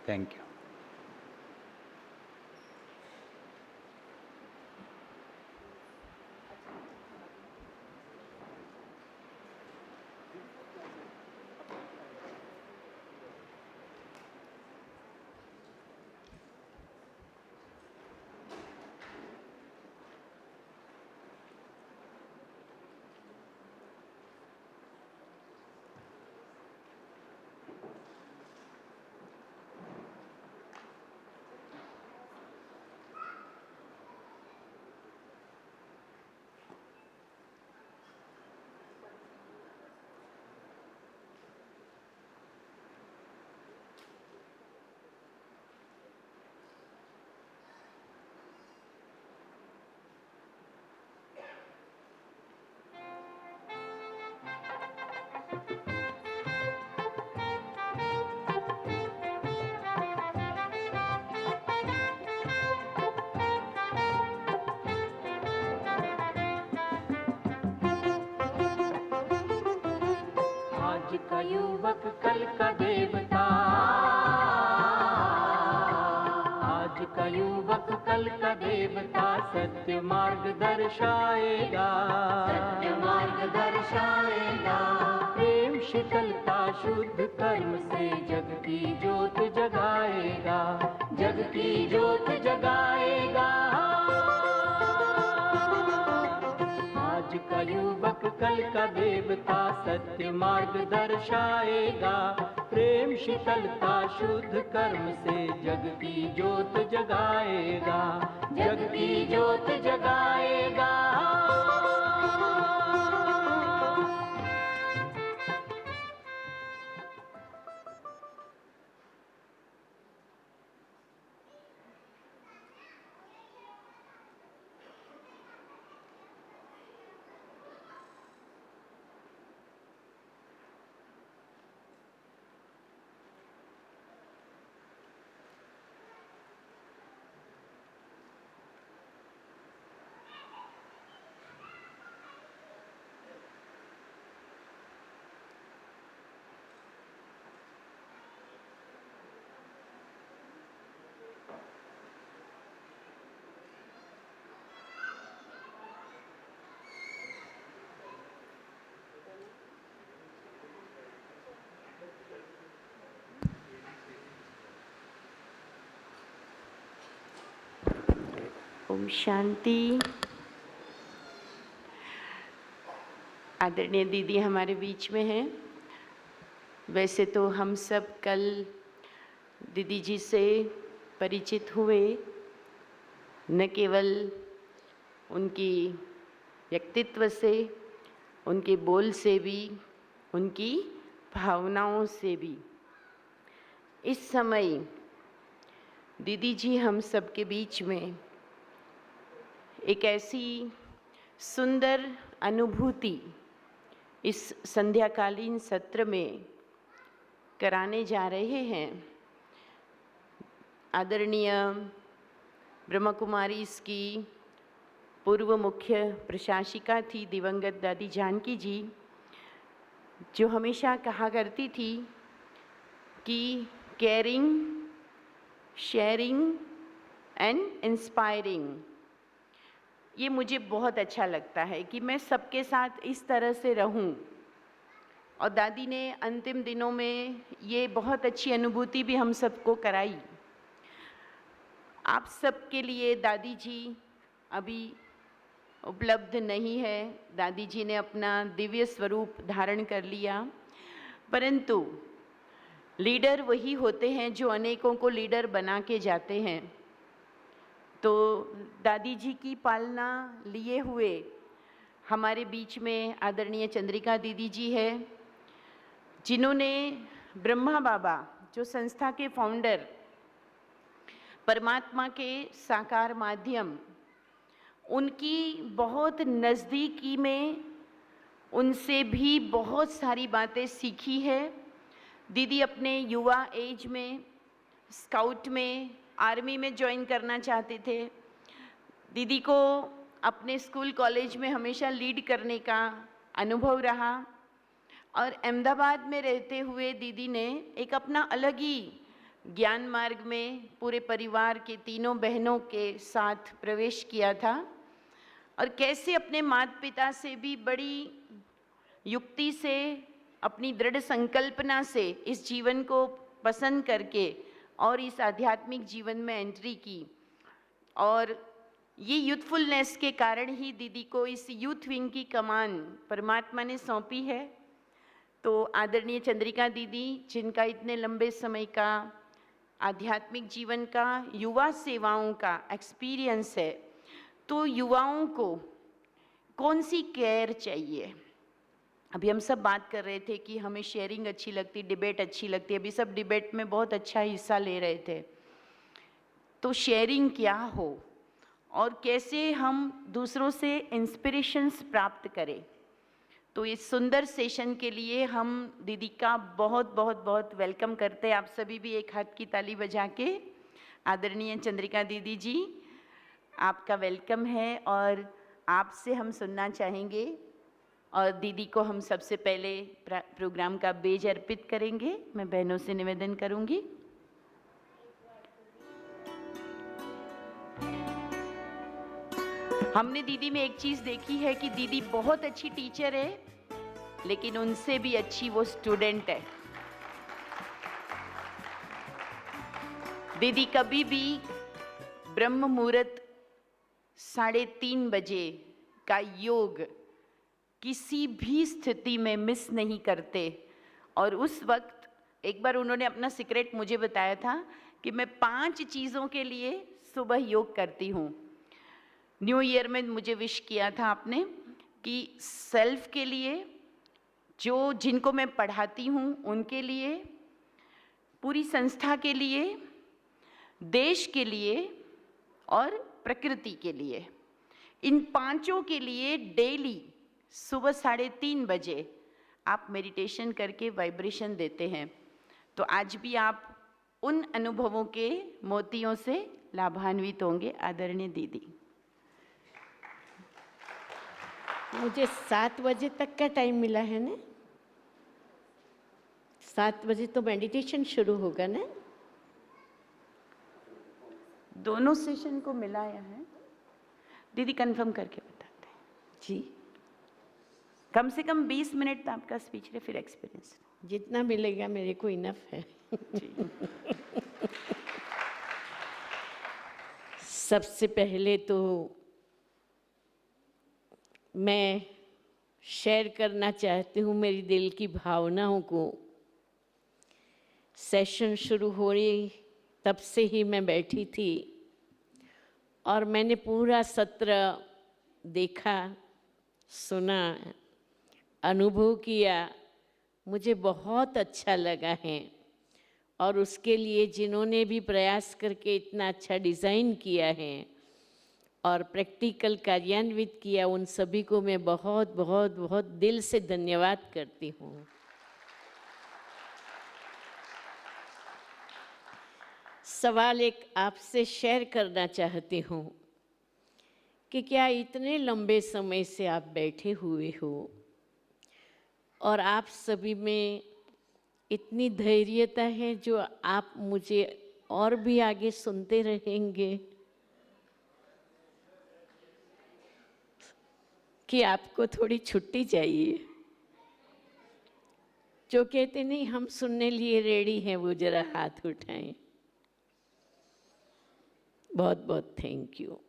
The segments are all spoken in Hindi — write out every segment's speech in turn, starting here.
Thank you. आज का युवक कल का देवता, आज का युवक कल का देवता, सत्य मार्ग दर्शाएगा, सत्य मार्ग दर्शाएगा। प्रेम शीतलता शुद्ध कर्म से जग की ज्योत जगाएगा, जग की ज्योत जगाएगा। आज का युवक कल का देवता, सत्य मार्ग दर्शाएगा। प्रेम शीतलता शुद्ध कर्म से जग की ज्योत जगाएगा, जग की ज्योत जगाएगा। ओम शांति। आदरणीय दीदी हमारे बीच में हैं। वैसे तो हम सब कल दीदी जी से परिचित हुए, न केवल उनकी व्यक्तित्व से, उनके बोल से भी, उनकी भावनाओं से भी। इस समय दीदी जी हम सब के बीच में एक ऐसी सुंदर अनुभूति इस संध्याकालीन सत्र में कराने जा रहे हैं। आदरणीय ब्रह्मा कुमारी इसकी पूर्व मुख्य प्रशासिका थी दिवंगत दादी जानकी जी, जो हमेशा कहा करती थी कि केयरिंग, शेयरिंग एंड इंस्पायरिंग। ये मुझे बहुत अच्छा लगता है कि मैं सबके साथ इस तरह से रहूं। और दादी ने अंतिम दिनों में ये बहुत अच्छी अनुभूति भी हम सबको कराई। आप सबके लिए दादी जी अभी उपलब्ध नहीं है, दादी जी ने अपना दिव्य स्वरूप धारण कर लिया, परंतु लीडर वही होते हैं जो अनेकों को लीडर बना के जाते हैं। तो दादी जी की पालना लिए हुए हमारे बीच में आदरणीय चंद्रिका दीदी जी है, जिन्होंने ब्रह्मा बाबा जो संस्था के फाउंडर, परमात्मा के साकार माध्यम, उनकी बहुत नज़दीकी में उनसे भी बहुत सारी बातें सीखी है। दीदी अपने युवा एज में स्काउट में, आर्मी में ज्वाइन करना चाहते थे। दीदी को अपने स्कूल कॉलेज में हमेशा लीड करने का अनुभव रहा और अहमदाबाद में रहते हुए दीदी ने एक अपना अलग ही ज्ञान मार्ग में पूरे परिवार के तीनों बहनों के साथ प्रवेश किया था और कैसे अपने माता पिता से भी बड़ी युक्ति से, अपनी दृढ़ संकल्पना से इस जीवन को पसंद करके और इस आध्यात्मिक जीवन में एंट्री की। और ये यूथफुलनेस के कारण ही दीदी को इस यूथ विंग की कमान परमात्मा ने सौंपी है। तो आदरणीय चंद्रिका दीदी, जिनका इतने लंबे समय का आध्यात्मिक जीवन का, युवा सेवाओं का एक्सपीरियंस है, तो युवाओं को कौन सी केयर चाहिए? अभी हम सब बात कर रहे थे कि हमें शेयरिंग अच्छी लगती, डिबेट अच्छी लगती, अभी सब डिबेट में बहुत अच्छा हिस्सा ले रहे थे। तो शेयरिंग क्या हो और कैसे हम दूसरों से इंस्पिरेशंस प्राप्त करें, तो इस सुंदर सेशन के लिए हम दीदी का बहुत बहुत बहुत वेलकम करते हैं। आप सभी भी एक हाथ की ताली बजा के आदरणीय चंद्रिका दीदी जी, आपका वेलकम है और आपसे हम सुनना चाहेंगे। और दीदी को हम सबसे पहले प्रोग्राम का बेज अर्पित करेंगे। मैं बहनों से निवेदन करूंगी। हमने दीदी में एक चीज देखी है कि दीदी बहुत अच्छी टीचर है, लेकिन उनसे भी अच्छी वो स्टूडेंट है। दीदी कभी भी ब्रह्म मुहूर्त 3:30 बजे का योग किसी भी स्थिति में मिस नहीं करते। और उस वक्त एक बार उन्होंने अपना सीक्रेट मुझे बताया था कि मैं 5 चीज़ों के लिए सुबह योग करती हूँ। न्यू ईयर में मुझे विश किया था आपने कि सेल्फ के लिए, जिनको मैं पढ़ाती हूँ उनके लिए, पूरी संस्था के लिए, देश के लिए और प्रकृति के लिए, इन 5 के लिए डेली सुबह 3:30 बजे आप मेडिटेशन करके वाइब्रेशन देते हैं। तो आज भी आप उन अनुभवों के मोतियों से लाभान्वित होंगे। आदरणीय दीदी, मुझे 7 बजे तक का टाइम मिला है ना? 7 बजे तो मेडिटेशन शुरू होगा ना? दोनों सेशन को मिलाया है दीदी, कंफर्म करके बताते हैं जी। कम से कम 20 मिनट तो आपका स्पीच है, फिर एक्सपीरियंस जितना मिलेगा मेरे को इनफ है। जी। सबसे पहले तो मैं शेयर करना चाहती हूँ मेरी दिल की भावनाओं को। सेशन शुरू हो रही तब से ही मैं बैठी थी और मैंने पूरा सत्र देखा, सुना, अनुभव किया। मुझे बहुत अच्छा लगा है और उसके लिए जिन्होंने भी प्रयास करके इतना अच्छा डिज़ाइन किया है और प्रैक्टिकल कार्यान्वित किया, उन सभी को मैं बहुत बहुत बहुत दिल से धन्यवाद करती हूँ। सवाल एक आपसे शेयर करना चाहती हूँ कि क्या इतने लंबे समय से आप बैठे हुए हो और आप सभी में इतनी धैर्यता है जो आप मुझे और भी आगे सुनते रहेंगे, कि आपको थोड़ी छुट्टी चाहिए? जो कहते नहीं हम सुनने लिए रेडी हैं वो जरा हाथ उठाएं। बहुत बहुत थैंक यू।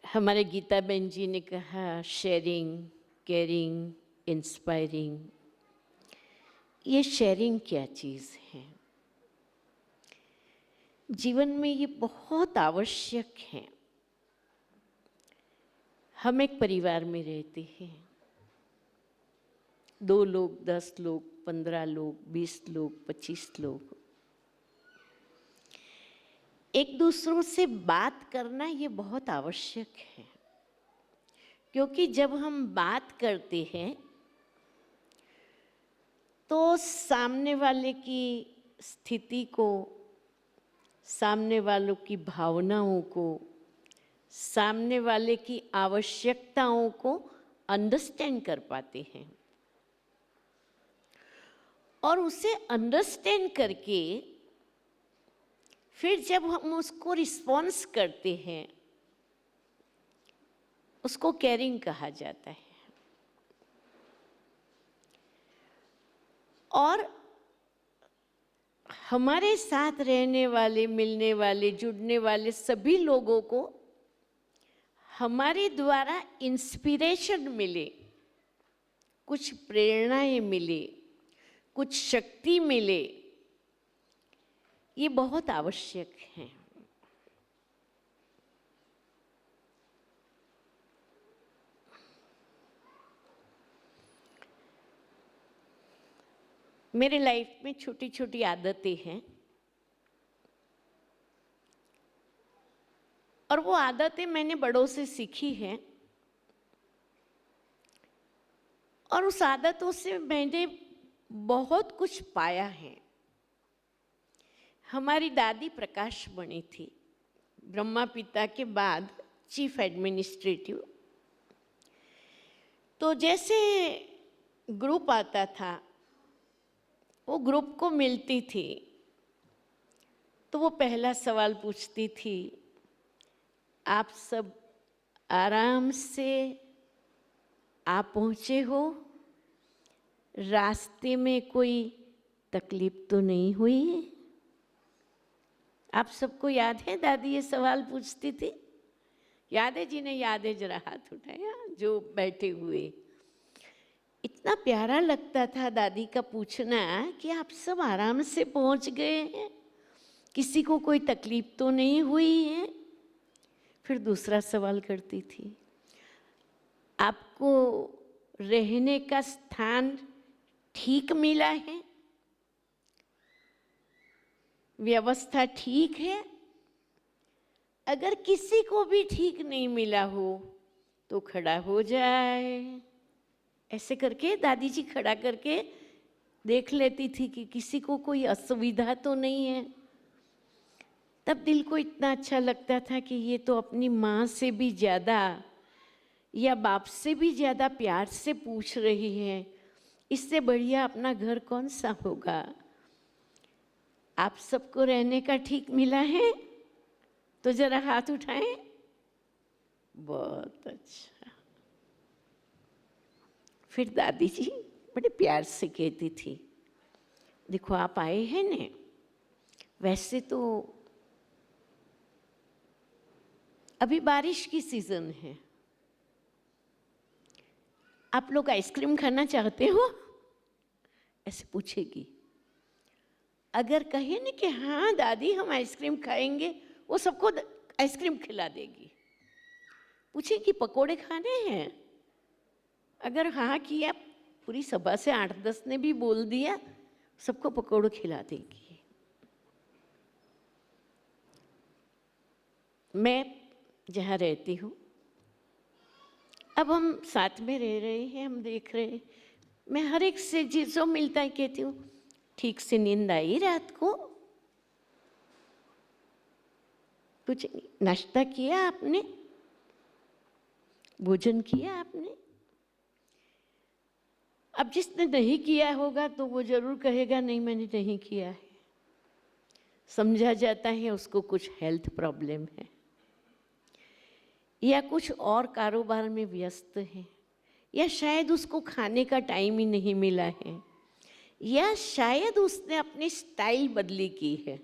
हमारे गीता बहन जी ने कहा शेयरिंग, केयरिंग, इंस्पायरिंग। ये शेयरिंग क्या चीज़ है? जीवन में ये बहुत आवश्यक है। हम एक परिवार में रहते हैं, 2 लोग, 10 लोग, 15 लोग, 20 लोग, 25 लोग। एक दूसरों से बात करना ये बहुत आवश्यक है, क्योंकि जब हम बात करते हैं तो सामने वाले की स्थिति को, सामने वालों की भावनाओं को, सामने वाले की आवश्यकताओं को अंडरस्टैंड कर पाते हैं। और उसे अंडरस्टैंड करके फिर जब हम उसको रिस्पॉन्स करते हैं, उसको केयरिंग कहा जाता है। और हमारे साथ रहने वाले, मिलने वाले, जुड़ने वाले सभी लोगों को हमारे द्वारा इंस्पिरेशन मिले, कुछ प्रेरणाएं मिले, कुछ शक्ति मिले, ये बहुत आवश्यक है। मेरे लाइफ में छोटी छोटी आदतें हैं, और वो आदतें मैंने बड़ों से सीखी हैं, और उस आदतों से मैंने बहुत कुछ पाया है। हमारी दादी प्रकाश मणि थी, ब्रह्मा पिता के बाद चीफ एडमिनिस्ट्रेटिव। तो जैसे ग्रुप आता था, वो ग्रुप को मिलती थी, तो वो पहला सवाल पूछती थी, आप सब आराम से आ पहुँचे हो? रास्ते में कोई तकलीफ तो नहीं हुई है? आप सबको याद है दादी ये सवाल पूछती थी? याद है? जिन्हें याद है जरा हाथ उठाया, जो बैठे हुए। इतना प्यारा लगता था दादी का पूछना कि आप सब आराम से पहुंच गए हैं, किसी को कोई तकलीफ तो नहीं हुई है? फिर दूसरा सवाल करती थी, आपको रहने का स्थान ठीक मिला है? व्यवस्था ठीक है? अगर किसी को भी ठीक नहीं मिला हो तो खड़ा हो जाए। ऐसे करके दादी जी खड़ा करके देख लेती थी कि किसी को कोई असुविधा तो नहीं है। तब दिल को इतना अच्छा लगता था कि ये तो अपनी माँ से भी ज़्यादा या बाप से भी ज़्यादा प्यार से पूछ रही है, इससे बढ़िया अपना घर कौन सा होगा। आप सबको रहने का ठीक मिला है? तो जरा हाथ उठाएं। बहुत अच्छा। फिर दादी जी बड़े प्यार से कहती थी, देखो आप आए हैं ने, वैसे तो अभी बारिश की सीजन है, आप लोग आइसक्रीम खाना चाहते हो? ऐसे पूछेगी। अगर कहे ना कि हाँ दादी हम आइसक्रीम खाएंगे, वो सबको आइसक्रीम खिला देगी। पूछेगी पकोड़े खाने हैं? अगर हाँ किया, पूरी सभा से 8-10 ने भी बोल दिया, सबको पकोड़े खिला देगी। मैं जहाँ रहती हूँ, अब हम साथ में रह रहे हैं, हम देख रहे हैं, मैं हर एक से जो मिलता है कहती हूँ, ठीक से नींद आई रात को? कुछ नाश्ता किया आपने? भोजन किया आपने? अब जिसने नहीं किया होगा तो वो जरूर कहेगा नहीं मैंने नहीं किया है। समझा जाता है उसको कुछ हेल्थ प्रॉब्लम है, या कुछ और कारोबार में व्यस्त है, या शायद उसको खाने का टाइम ही नहीं मिला है, या शायद उसने अपनी स्टाइल बदली की है।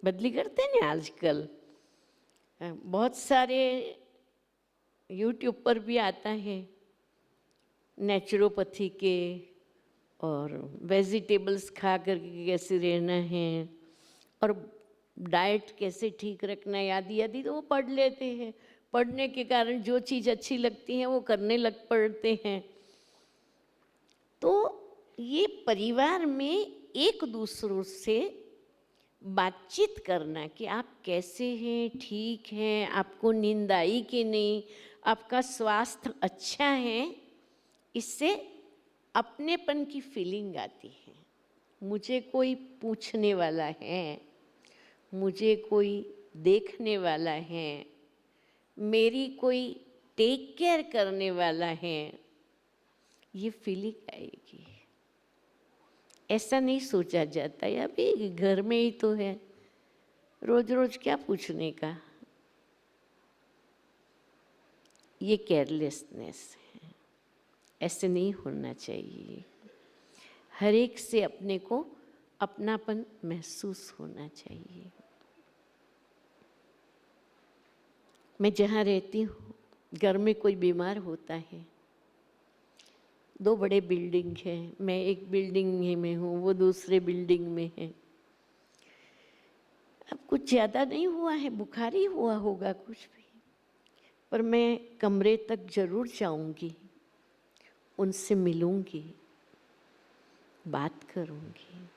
बदली करते हैं ना आजकल, बहुत सारे यूट्यूब पर भी आता है नेचुरोपैथी के, और वेजिटेबल्स खा करके कैसे रहना है, और डाइट कैसे ठीक रखना है, आदि आदि तो वो पढ़ लेते हैं। पढ़ने के कारण जो चीज़ अच्छी लगती है वो करने लग पड़ते हैं। तो ये परिवार में एक दूसरों से बातचीत करना कि आप कैसे हैं, ठीक हैं, आपको नींद आई कि नहीं, आपका स्वास्थ्य अच्छा है, इससे अपनेपन की फीलिंग आती है। मुझे कोई पूछने वाला है, मुझे कोई देखने वाला है, मेरी कोई टेक केयर करने वाला है, ये फीलिंग आएगी। ऐसा नहीं सोचा जाता है, अभी घर में ही तो है, रोज रोज क्या पूछने का। ये केयरलेसनेस है, ऐसे नहीं होना चाहिए। हर एक से अपने को अपनापन महसूस होना चाहिए। मैं जहाँ रहती हूँ, घर में कोई बीमार होता है, 2 बड़े बिल्डिंग हैं, मैं एक बिल्डिंग में हूँ, वो दूसरे बिल्डिंग में है। अब कुछ ज़्यादा नहीं हुआ है, बुखार ही हुआ होगा कुछ भी, पर मैं कमरे तक जरूर जाऊंगी, उनसे मिलूंगी, बात करूंगी।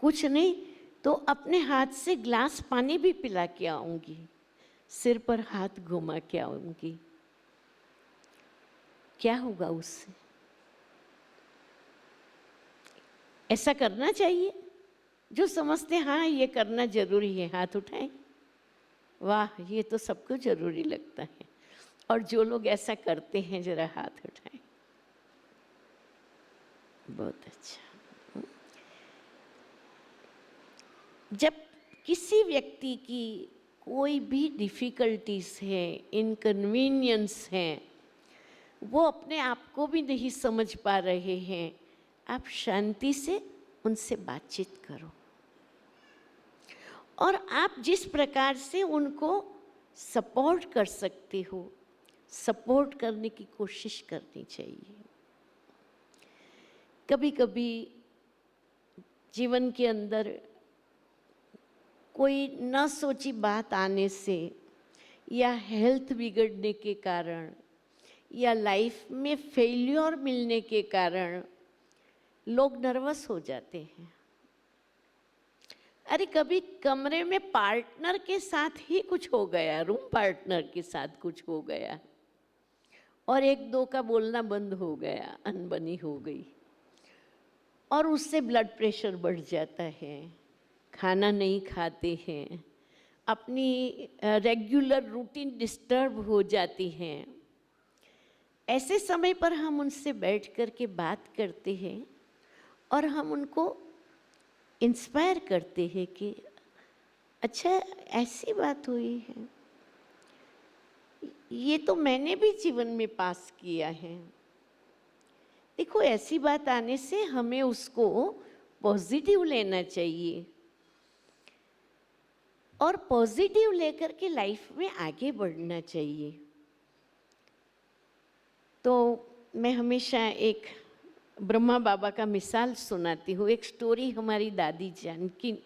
कुछ नहीं तो अपने हाथ से ग्लास पानी भी पिला के आऊंगी, सिर पर हाथ घुमा के आऊंगी। क्या होगा उससे? ऐसा करना चाहिए। जो समझते हाँ ये करना जरूरी है, हाथ उठाएं। वाह, ये तो सबको जरूरी लगता है। और जो लोग ऐसा करते हैं, जरा हाथ उठाएं। बहुत अच्छा। जब किसी व्यक्ति की कोई भी डिफ़िकल्टीज है, इनकन्वीनियंस है, वो अपने आप को भी नहीं समझ पा रहे हैं, आप शांति से उनसे बातचीत करो और आप जिस प्रकार से उनको सपोर्ट कर सकते हो, सपोर्ट करने की कोशिश करनी चाहिए। कभी कभी जीवन के अंदर कोई न सोची बात आने से या हेल्थ बिगड़ने के कारण या लाइफ में फेल्योर मिलने के कारण लोग नर्वस हो जाते हैं। अरे कभी कमरे में पार्टनर के साथ ही कुछ हो गया, रूम पार्टनर के साथ कुछ हो गया और 1-2 का बोलना बंद हो गया, अनबनी हो गई और उससे ब्लड प्रेशर बढ़ जाता है, खाना नहीं खाते हैं, अपनी रेगुलर रूटीन डिस्टर्ब हो जाती हैं। ऐसे समय पर हम उनसे बैठ कर के बात करते हैं और हम उनको इंस्पायर करते हैं कि अच्छा ऐसी बात हुई है, ये तो मैंने भी जीवन में पास किया है। देखो, ऐसी बात आने से हमें उसको पॉजिटिव लेना चाहिए और पॉजिटिव लेकर के लाइफ में आगे बढ़ना चाहिए। तो मैं हमेशा एक ब्रह्मा बाबा का मिसाल सुनाती हूँ। एक स्टोरी हमारी दादी जानकी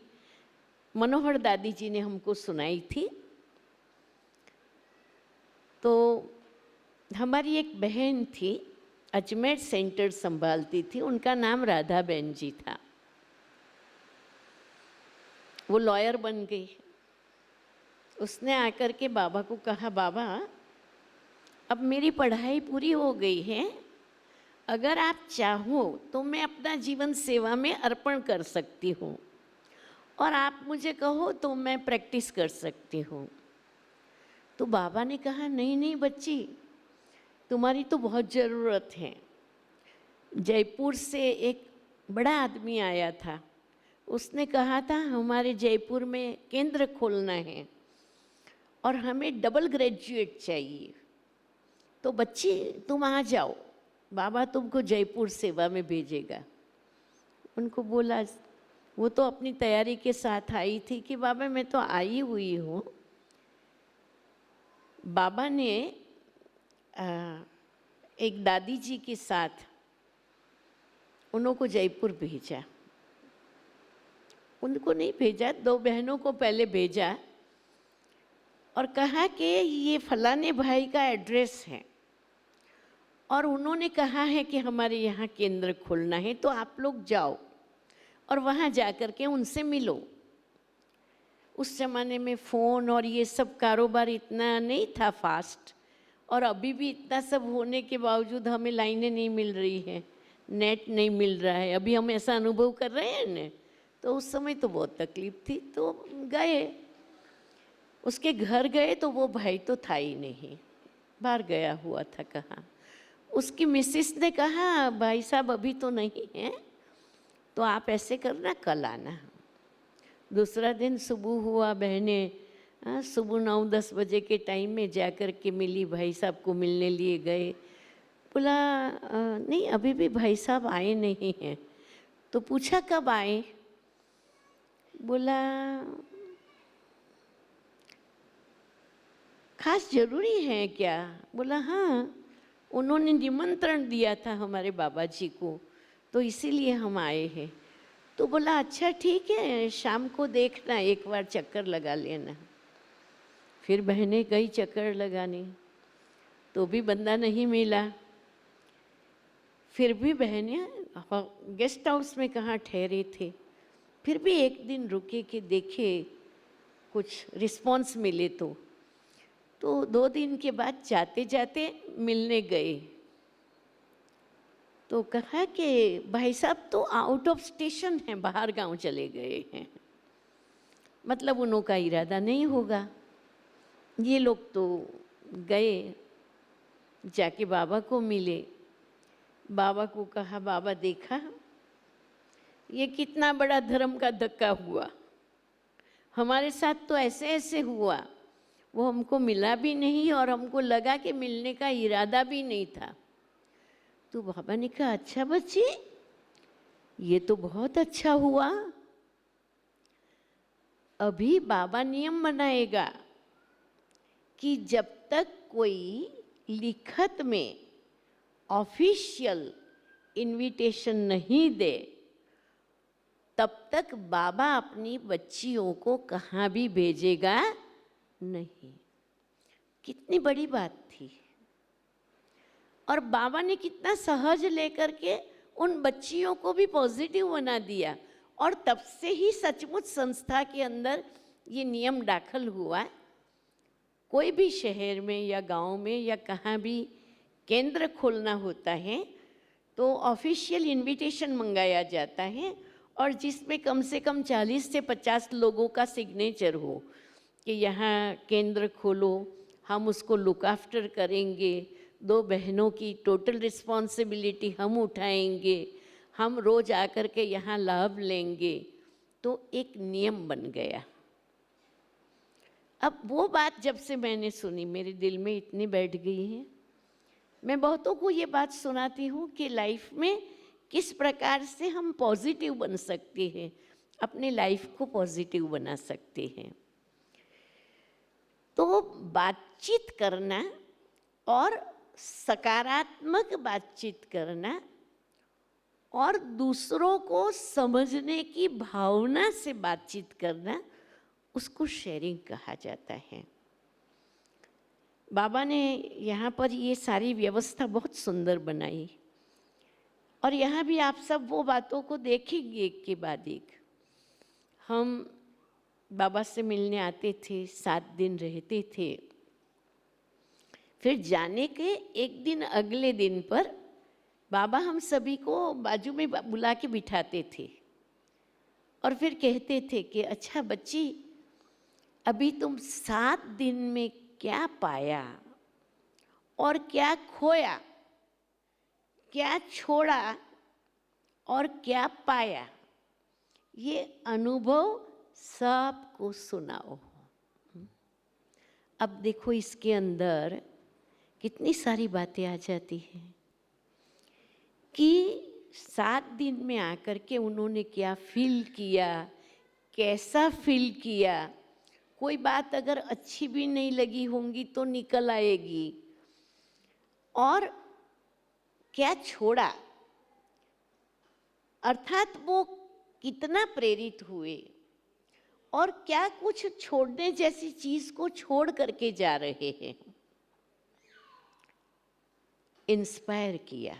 मनोहर दादी जी ने हमको सुनाई थी। तो हमारी एक बहन थी, अजमेर सेंटर संभालती थी, उनका नाम राधा बहन जी था। वो लॉयर बन गई। उसने आकर के बाबा को कहा, बाबा अब मेरी पढ़ाई पूरी हो गई है, अगर आप चाहो तो मैं अपना जीवन सेवा में अर्पण कर सकती हूँ और आप मुझे कहो तो मैं प्रैक्टिस कर सकती हूँ। तो बाबा ने कहा, नहीं नहीं बच्ची, तुम्हारी तो बहुत ज़रूरत है। जयपुर से एक बड़ा आदमी आया था, उसने कहा था हमारे जयपुर में केंद्र खोलना है और हमें डबल ग्रेजुएट चाहिए, तो बच्ची तुम आ जाओ, बाबा तुमको जयपुर सेवा में भेजेगा। उनको बोला, वो तो अपनी तैयारी के साथ आई थी कि बाबा मैं तो आई हुई हूँ। बाबा ने एक दादी जी के साथ उनको जयपुर भेजा। उनको नहीं भेजा, 2 बहनों को पहले भेजा और कहा कि ये फलाने भाई का एड्रेस है और उन्होंने कहा है कि हमारे यहाँ केंद्र खोलना है, तो आप लोग जाओ और वहाँ जा कर के उनसे मिलो। उस ज़माने में फ़ोन और ये सब कारोबार इतना नहीं था फास्ट, और अभी भी इतना सब होने के बावजूद हमें लाइनें नहीं मिल रही हैं, नेट नहीं मिल रहा है। अभी हम ऐसा अनुभव कर रहे हैं न, तो उस समय तो बहुत तकलीफ थी। तो गए, उसके घर गए तो वो भाई तो था ही नहीं, बाहर गया हुआ था कहाँ। उसकी मिसिस ने कहा, भाई साहब अभी तो नहीं है, तो आप ऐसे करना, कल आना। दूसरा दिन सुबह हुआ, बहनें सुबह 9-10 बजे के टाइम में जा कर के मिली, भाई साहब को मिलने लिए गए। बोला नहीं अभी भी भाई साहब आए नहीं हैं। तो पूछा कब आए? बोला खास जरूरी है क्या? बोला हाँ, उन्होंने निमंत्रण दिया था हमारे बाबा जी को, तो इसीलिए हम आए हैं। तो बोला अच्छा ठीक है, शाम को देखना, एक बार चक्कर लगा लेना। फिर बहनें गई चक्कर लगाने, तो भी बंदा नहीं मिला। फिर भी बहनें गेस्ट हाउस में कहाँ ठहरे थे, फिर भी एक दिन रुके कि देखे कुछ रिस्पॉन्स मिले। तो 2 दिन के बाद जाते जाते मिलने गए, तो कहा कि भाई साहब तो आउट ऑफ स्टेशन हैं, बाहर गांव चले गए हैं, मतलब उन्हों का इरादा नहीं होगा। ये लोग तो गए, जाके बाबा को मिले। बाबा को कहा बाबा देखा ये कितना बड़ा धर्म का धक्का हुआ, हमारे साथ तो ऐसे ऐसे हुआ, वो हमको मिला भी नहीं और हमको लगा कि मिलने का इरादा भी नहीं था। तो बाबा ने कहा अच्छा बच्ची, ये तो बहुत अच्छा हुआ। अभी बाबा नियम बनाएगा कि जब तक कोई लिखत में ऑफिशियल इनविटेशन नहीं दे, तब तक बाबा अपनी बच्चियों को कहाँ भी भेजेगा नहीं। कितनी बड़ी बात थी। और बाबा ने कितना सहज लेकर के उन बच्चियों को भी पॉजिटिव बना दिया। और तब से ही सचमुच संस्था के अंदर ये नियम दाखिल हुआ, कोई भी शहर में या गांव में या कहाँ भी केंद्र खोलना होता है तो ऑफिशियल इनविटेशन मंगाया जाता है, और जिसमें कम से कम 40 से 50 लोगों का सिग्नेचर हो कि यहाँ केंद्र खोलो, हम उसको लुक आफ्टर करेंगे, 2 बहनों की टोटल रिस्पॉन्सिबिलिटी हम उठाएंगे, हम रोज़ आकर के यहाँ लाभ लेंगे। तो एक नियम बन गया। अब वो बात जब से मैंने सुनी मेरे दिल में इतनी बैठ गई है। मैं बहुतों को ये बात सुनाती हूँ कि लाइफ में किस प्रकार से हम पॉजिटिव बन सकते हैं, अपने लाइफ को पॉजिटिव बना सकते हैं। तो बातचीत करना और सकारात्मक बातचीत करना और दूसरों को समझने की भावना से बातचीत करना, उसको शेयरिंग कहा जाता है। बाबा ने यहाँ पर ये सारी व्यवस्था बहुत सुंदर बनाई, और यहाँ भी आप सब वो बातों को देखेंगे एक के बाद एक। हम बाबा से मिलने आते थे, 7 दिन रहते थे, फिर जाने के एक दिन अगले दिन पर बाबा हम सभी को बाजू में बुला के बिठाते थे और फिर कहते थे कि अच्छा बच्ची, अभी तुम 7 दिन में क्या पाया और क्या खोया, क्या छोड़ा और क्या पाया, ये अनुभव सबको सुनाओ। अब देखो इसके अंदर कितनी सारी बातें आ जाती हैं कि 7 दिन में आकर के उन्होंने क्या फील किया, कैसा फील किया। कोई बात अगर अच्छी भी नहीं लगी होंगी तो निकल आएगी, और क्या छोड़ा, अर्थात वो कितना प्रेरित हुए और क्या कुछ छोड़ने जैसी चीज को छोड़ करके जा रहे हैं। इंस्पायर किया,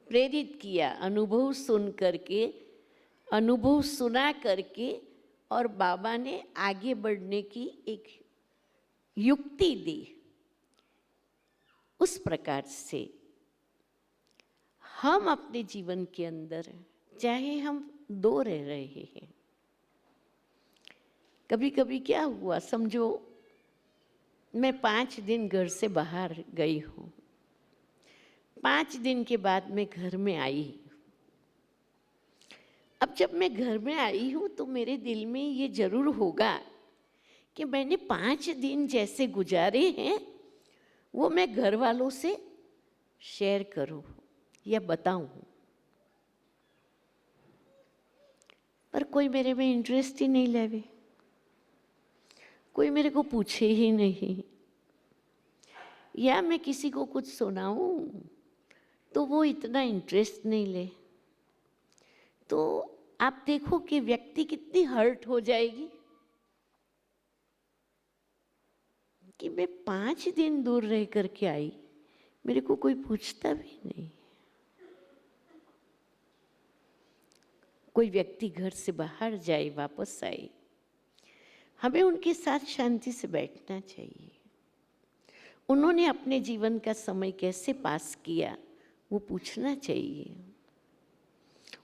प्रेरित किया, अनुभव सुन करके, अनुभव सुना करके, और बाबा ने आगे बढ़ने की एक युक्ति दी। उस प्रकार से हम अपने जीवन के अंदर, चाहे हम 2 रह रहे हैं, कभी कभी क्या हुआ, समझो मैं 5 दिन घर से बाहर गई हूँ, 5 दिन के बाद मैं घर में आई, अब जब मैं घर में आई हूँ तो मेरे दिल में ये जरूर होगा कि मैंने 5 दिन जैसे गुजारे हैं वो मैं घर वालों से शेयर करूँ या बताऊँ, पर कोई मेरे में इंटरेस्ट ही नहीं लेवे, कोई मेरे को पूछे ही नहीं, या मैं किसी को कुछ सुनाऊं तो वो इतना इंटरेस्ट नहीं ले। तो आप देखो कि व्यक्ति कितनी हर्ट हो जाएगी कि मैं 5 दिन दूर रह करके आई, मेरे को कोई पूछता भी नहीं। कोई व्यक्ति घर से बाहर जाए, वापस आए, हमें उनके साथ शांति से बैठना चाहिए। उन्होंने अपने जीवन का समय कैसे पास किया वो पूछना चाहिए,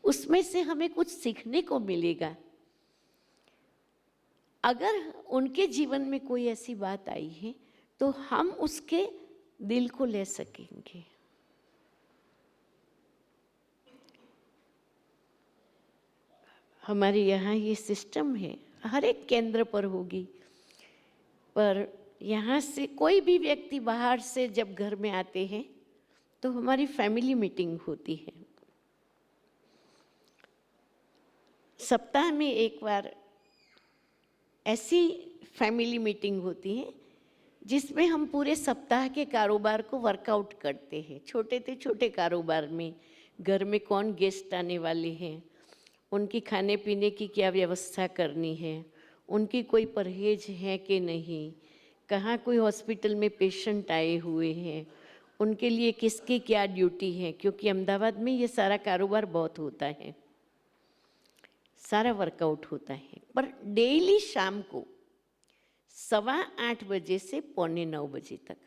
उसमें से हमें कुछ सीखने को मिलेगा। अगर उनके जीवन में कोई ऐसी बात आई है तो हम उसके दिल को ले सकेंगे। हमारे यहाँ ये सिस्टम है, हर एक केंद्र पर होगी, पर यहाँ से कोई भी व्यक्ति बाहर से जब घर में आते हैं तो हमारी फैमिली मीटिंग होती है। सप्ताह में एक बार ऐसी फैमिली मीटिंग होती है जिसमें हम पूरे सप्ताह के कारोबार को वर्कआउट करते हैं। छोटे से छोटे कारोबार में घर में कौन गेस्ट आने वाले हैं, उनकी खाने पीने की क्या व्यवस्था करनी है, उनकी कोई परहेज है कि नहीं, कहाँ कोई हॉस्पिटल में पेशेंट आए हुए हैं, उनके लिए किसकी क्या ड्यूटी है, क्योंकि अहमदाबाद में ये सारा कारोबार बहुत होता है, सारा वर्कआउट होता है। पर डेली शाम को 8:15 बजे से 8:45 बजे तक,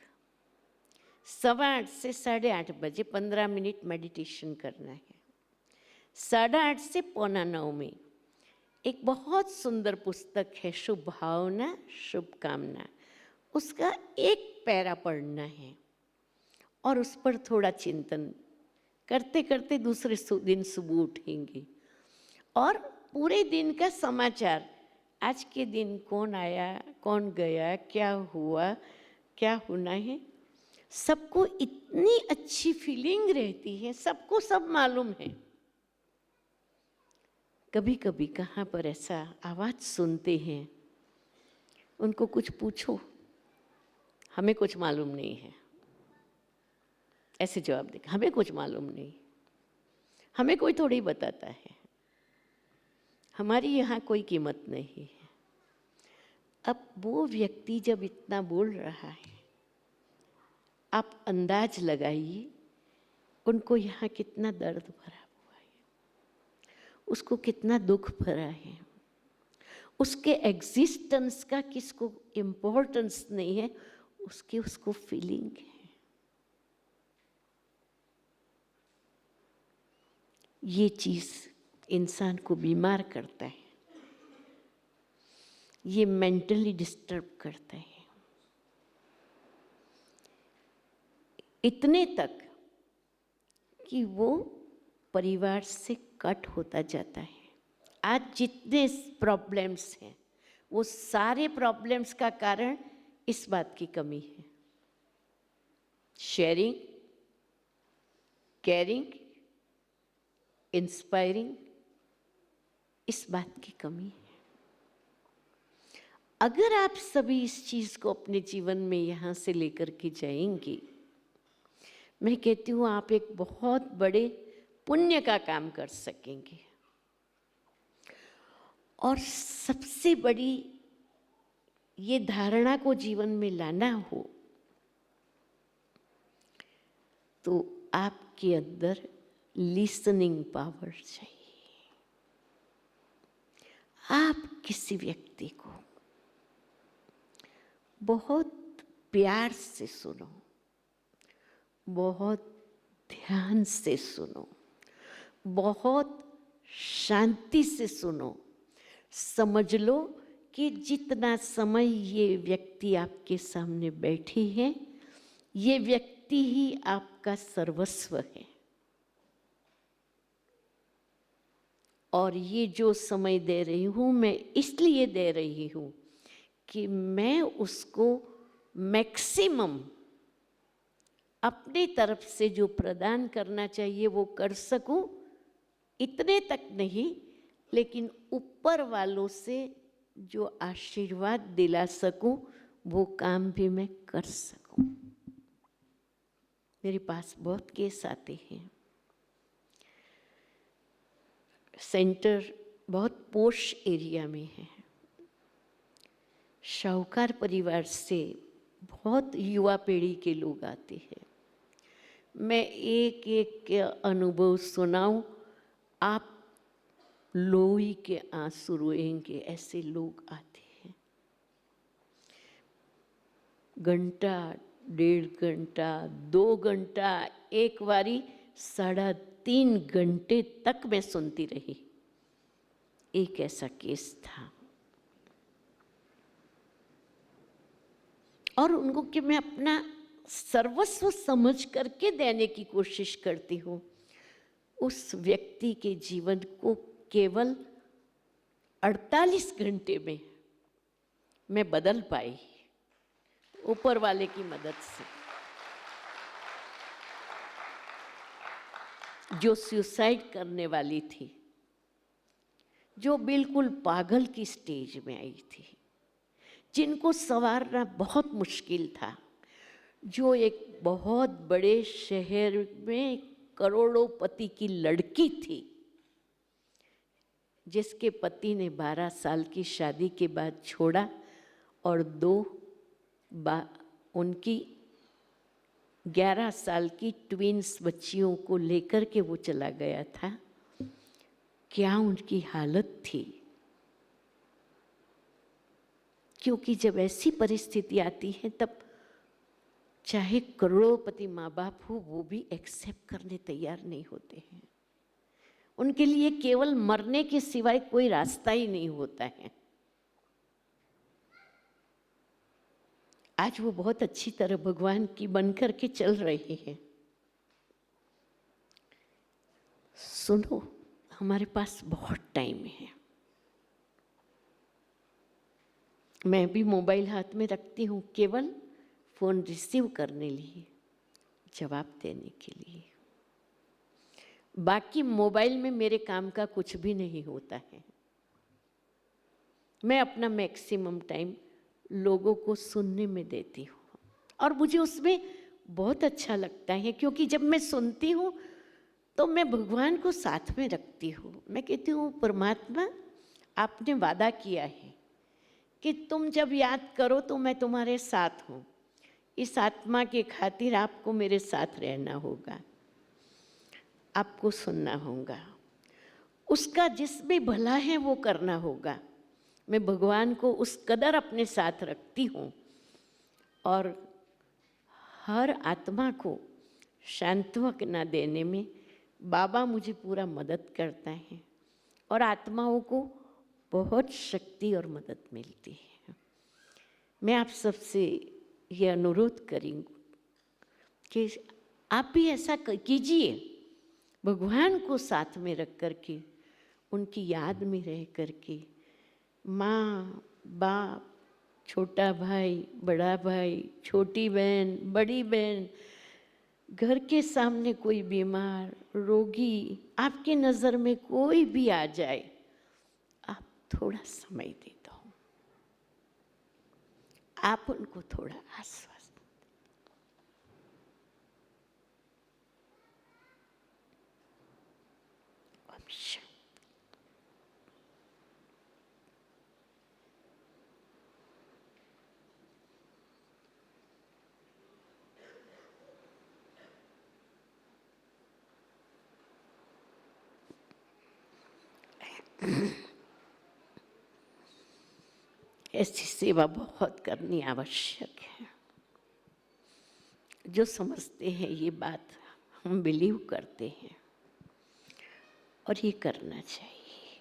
8:15 से 8:30 बजे 15 मिनट मेडिटेशन करना है। 8:30 से 8:45 में एक बहुत सुंदर पुस्तक है, शुभ भावना शुभ कामना, उसका एक पैरा पढ़ना है और उस पर थोड़ा चिंतन करते करते दूसरे दिन सुबह उठेंगे और पूरे दिन का समाचार, आज के दिन कौन आया कौन गया, क्या हुआ क्या होना है, सबको इतनी अच्छी फीलिंग रहती है, सबको सब मालूम है। कभी कभी कहाँ पर ऐसा आवाज़ सुनते हैं, उनको कुछ पूछो, हमें कुछ मालूम नहीं है, ऐसे जवाब देगा, हमें कुछ मालूम नहीं, हमें कोई थोड़ी बताता है, हमारी यहाँ कोई कीमत नहीं है। अब वो व्यक्ति जब इतना बोल रहा है, आप अंदाज लगाइए उनको यहाँ कितना दर्द भरा हुआ है, उसको कितना दुख भरा है, उसके एग्जिस्टेंस का किसको इम्पोर्टेंस नहीं है, उसको फीलिंग है। ये चीज़ इंसान को बीमार करता है, ये मेंटली डिस्टर्ब करता है, इतने तक कि वो परिवार से कट होता जाता है। आज जितने प्रॉब्लम्स हैं वो सारे प्रॉब्लम्स का कारण इस बात की कमी है, शेयरिंग, केयरिंग, इंस्पायरिंग, इस बात की कमी है। अगर आप सभी इस चीज़ को अपने जीवन में यहाँ से लेकर के जाएंगे, मैं कहती हूँ आप एक बहुत बड़े पुण्य का काम कर सकेंगे। और सबसे बड़ी ये धारणा को जीवन में लाना हो तो आपके अंदर लिसनिंग पावर चाहिए। आप किसी व्यक्ति को बहुत प्यार से सुनो, बहुत ध्यान से सुनो, बहुत शांति से सुनो। समझ लो कि जितना समय ये व्यक्ति आपके सामने बैठी है, ये व्यक्ति ही आपका सर्वस्व है। और ये जो समय दे रही हूँ मैं इसलिए दे रही हूँ कि मैं उसको मैक्सिमम अपने तरफ से जो प्रदान करना चाहिए वो कर सकूं, इतने तक नहीं, लेकिन ऊपर वालों से जो आशीर्वाद दिला सकूं वो काम भी मैं कर सकूं। मेरे पास बहुत केस आते हैं। सेंटर बहुत पोश एरिया में है, शाहूकार परिवार से बहुत युवा पीढ़ी के लोग आते हैं। मैं एक एक के अनुभव सुनाऊं, आप लोई के आंसू रोएंगे, ऐसे लोग आते हैं। घंटा, 1.5 घंटा, 2 घंटा, एक बारी 3.5 घंटे तक मैं सुनती रही। एक ऐसा केस था और उनको कि मैं अपना सर्वस्व समझ करके देने की कोशिश करती हूँ। उस व्यक्ति के जीवन को केवल 48 घंटे में मैं बदल पाई, ऊपर वाले की मदद से। जो सुसाइड करने वाली थी, जो बिल्कुल पागल की स्टेज में आई थी, जिनको संवारना बहुत मुश्किल था, जो एक बहुत बड़े शहर में करोड़ोंपति की लड़की थी, जिसके पति ने 12 साल की शादी के बाद छोड़ा और उनकी 11 साल की ट्विंस बच्चियों को लेकर के वो चला गया था। क्या उनकी हालत थी, क्योंकि जब ऐसी परिस्थिति आती है तब चाहे करोड़पति माँ बाप हो, वो भी एक्सेप्ट करने तैयार नहीं होते हैं। उनके लिए केवल मरने के सिवाय कोई रास्ता ही नहीं होता है। आज वो बहुत अच्छी तरह भगवान की बनकर के चल रही है। सुनो, हमारे पास बहुत टाइम है। मैं भी मोबाइल हाथ में रखती हूँ केवल फ़ोन रिसीव करने लिए, जवाब देने के लिए। बाकी मोबाइल में मेरे काम का कुछ भी नहीं होता है। मैं अपना मैक्सिमम टाइम लोगों को सुनने में देती हूँ और मुझे उसमें बहुत अच्छा लगता है, क्योंकि जब मैं सुनती हूँ तो मैं भगवान को साथ में रखती हूँ। मैं कहती हूँ, परमात्मा आपने वादा किया है कि तुम जब याद करो तो मैं तुम्हारे साथ हूँ। इस आत्मा के खातिर आपको मेरे साथ रहना होगा, आपको सुनना होगा, उसका जिसमें भला है वो करना होगा। मैं भगवान को उस कदर अपने साथ रखती हूँ और हर आत्मा को सांत्वना देने में बाबा मुझे पूरा मदद करता है और आत्माओं को बहुत शक्ति और मदद मिलती है। मैं आप सबसे ये अनुरोध करूँगी कि आप भी ऐसा कीजिए, भगवान को साथ में रख करके, उनकी याद में रह करके, माँ बाप, छोटा भाई, बड़ा भाई, छोटी बहन, बड़ी बहन, घर के सामने कोई बीमार, रोगी, आपकी नज़र में कोई भी आ जाए, आप थोड़ा समय दे दो, आप उनको थोड़ा आश्वासन। ऐसी सेवा बहुत करनी आवश्यक है। जो समझते हैं ये बात, हम बिलीव करते हैं और ये करना चाहिए।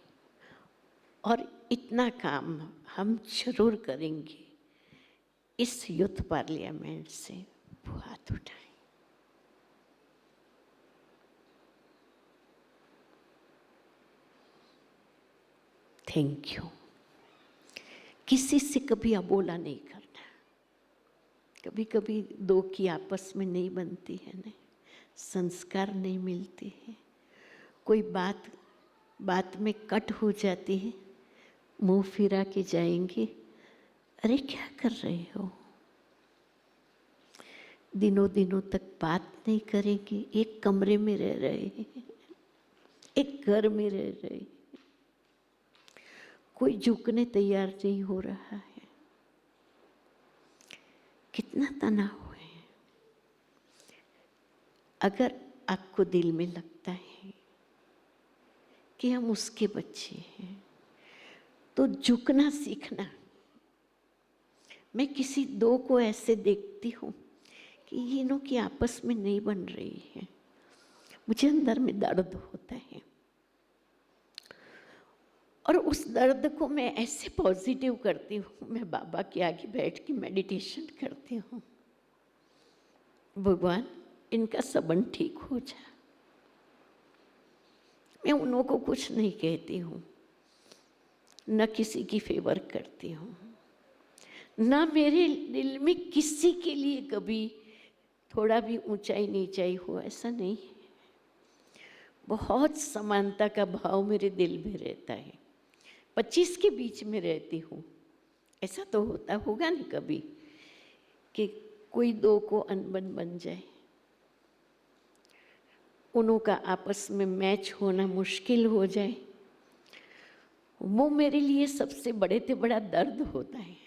और इतना काम हम जरूर करेंगे। इस यूथ पार्लियामेंट से वो हाथ उठाएं। Thank you. किसी से कभी अबोला नहीं करना। कभी कभी दो की आपस में नहीं बनती है ना, संस्कार नहीं मिलते हैं, कोई बात में कट हो जाती है, मुंह फिरा के जाएंगे, अरे क्या कर रहे हो, दिनों तक बात नहीं करेंगे, एक कमरे में रह रहे हैं, एक घर में रह रहे हैं, कोई झुकने तैयार नहीं हो रहा है, कितना तनाव है। अगर आपको दिल में लगता है कि हम उसके बच्चे हैं तो झुकना सीखना। मैं किसी दो को ऐसे देखती हूँ कि इनों की आपस में नहीं बन रही है, मुझे अंदर में दर्द होता है और उस दर्द को मैं ऐसे पॉजिटिव करती हूँ। मैं बाबा के आगे बैठ के मेडिटेशन करती हूँ, भगवान इनका संबंध ठीक हो जाए। मैं उन्हों को कुछ नहीं कहती हूँ, न किसी की फेवर करती हूँ, न मेरे दिल में किसी के लिए कभी थोड़ा भी ऊंचाई नीचाई हो, ऐसा नहीं है। बहुत समानता का भाव मेरे दिल में रहता है। 25 के बीच में रहती हूँ। ऐसा तो होगा नहीं कभी कि कोई दो को अनबन बन जाए, उनों का आपस में मैच होना मुश्किल हो जाए। वो मेरे लिए सबसे बड़े से बड़ा दर्द होता है।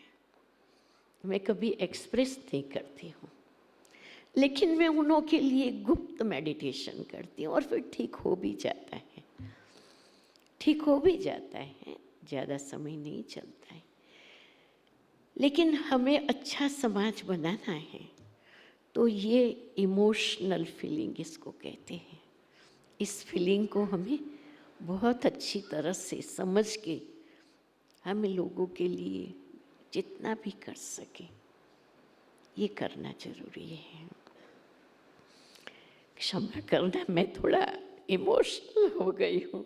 मैं कभी एक्सप्रेस नहीं करती हूँ, लेकिन मैं उनों के लिए गुप्त मेडिटेशन करती हूँ और फिर ठीक हो भी जाता है, ठीक हो भी जाता है। ज़्यादा समय नहीं चलता है, लेकिन हमें अच्छा समाज बनाना है तो ये इमोशनल फीलिंग इसको कहते हैं। इस फीलिंग को हमें बहुत अच्छी तरह से समझ के हमें लोगों के लिए जितना भी कर सके ये करना जरूरी है। क्षमा करना, मैं थोड़ा इमोशनल हो गई हूँ।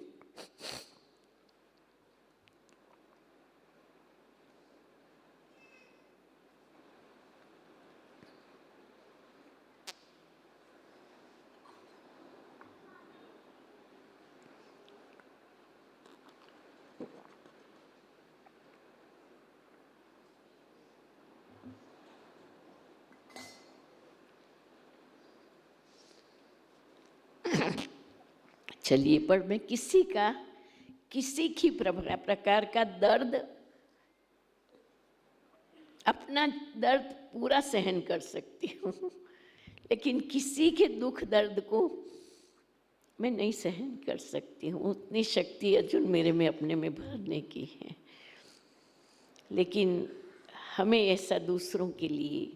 चलिए, पर मैं किसी की प्रकार का दर्द, अपना दर्द पूरा सहन कर सकती हूँ, लेकिन किसी के दुख दर्द को मैं नहीं सहन कर सकती हूँ। उतनी शक्ति अर्जुन मेरे में अपने में भरने की है। लेकिन हमें ऐसा दूसरों के लिए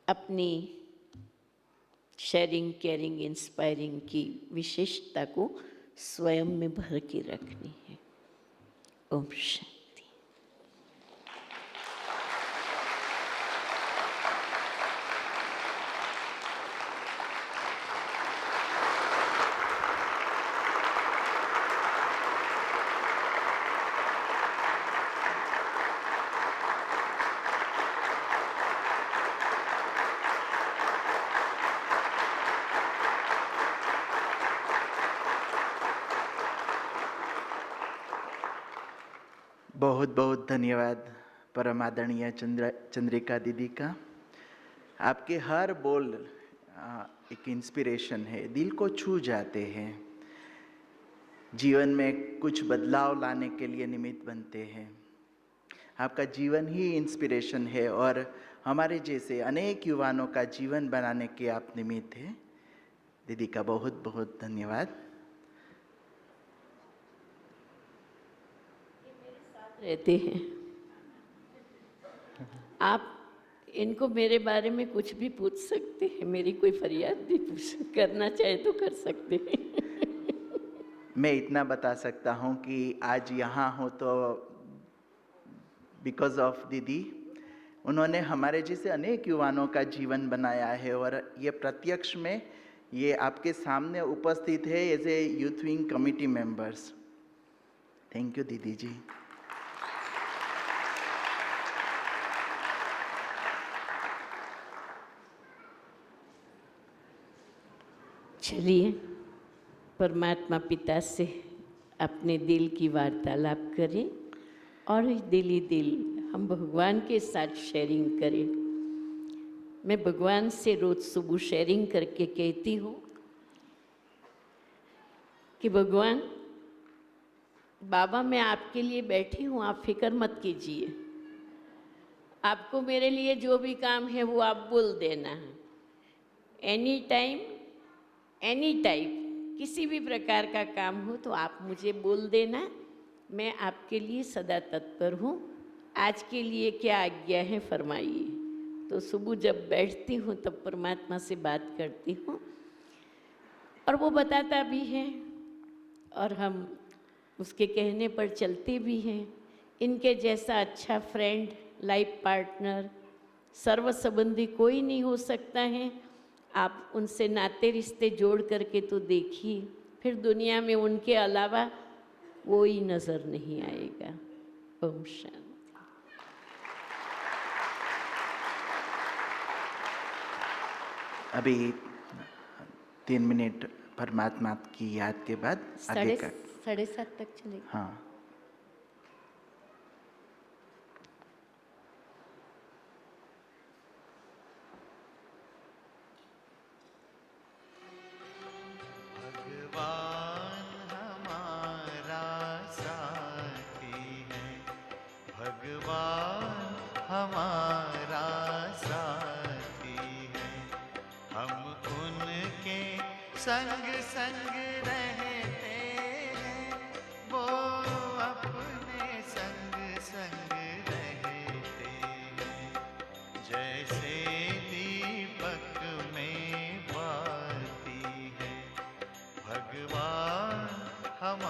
अपनी शेयरिंग, केयरिंग, इंस्पायरिंग की विशेषता को स्वयं में भर के रखनी है। ओम शांति। बहुत बहुत धन्यवाद परम आदरणीय चंद्रिका दीदी का। आपके हर बोल एक इंस्पिरेशन है, दिल को छू जाते हैं, जीवन में कुछ बदलाव लाने के लिए निमित्त बनते हैं। आपका जीवन ही इंस्पिरेशन है और हमारे जैसे अनेक युवाओं का जीवन बनाने के आप निमित्त हैं। दीदी का बहुत बहुत धन्यवाद। रहते हैं आप, इनको मेरे बारे में कुछ भी पूछ सकते हैं, मेरी कोई फरियाद भी करना चाहे तो कर सकते हैं। मैं इतना बता सकता हूँ कि आज यहाँ हो तो बिकॉज ऑफ दीदी। उन्होंने हमारे जैसे अनेक युवाओं का जीवन बनाया है और ये प्रत्यक्ष में ये आपके सामने उपस्थित है as a youth wing committee members. Thank you दीदी जी। चलिए परमात्मा पिता से अपने दिल की वार्तालाप करें और दिल ही दिल हम भगवान के साथ शेयरिंग करें। मैं भगवान से रोज़ सुबह शेयरिंग करके कहती हूँ कि भगवान बाबा मैं आपके लिए बैठी हूँ, आप फिक्र मत कीजिए, आपको मेरे लिए जो भी काम है वो आप बोल देना है। एनी टाइम एनी टाइप किसी भी प्रकार का काम हो तो आप मुझे बोल देना, मैं आपके लिए सदा तत्पर हूँ। आज के लिए क्या आज्ञा है फरमाइए। तो सुबह जब बैठती हूँ तब परमात्मा से बात करती हूँ और वो बताता भी है और हम उसके कहने पर चलते भी हैं। इनके जैसा अच्छा फ्रेंड, लाइफ पार्टनर, सर्व संबंधी कोई नहीं हो सकता है। आप उनसे नाते रिश्ते जोड़ करके तो देखिए, फिर दुनिया में उनके अलावा कोई नज़र नहीं आएगा। ओम शांति। अभी 3 मिनट परमात्मा की याद के बाद आगे का 7:30 तक चलेगा। हाँ। भगवान हमारा साथी है, भगवान हमारा साथी है, हम उनके संग संग रहते हैं, वो अपने संग संग रहते हैं। जैसे दीपक में बाती है, भगवान हमारा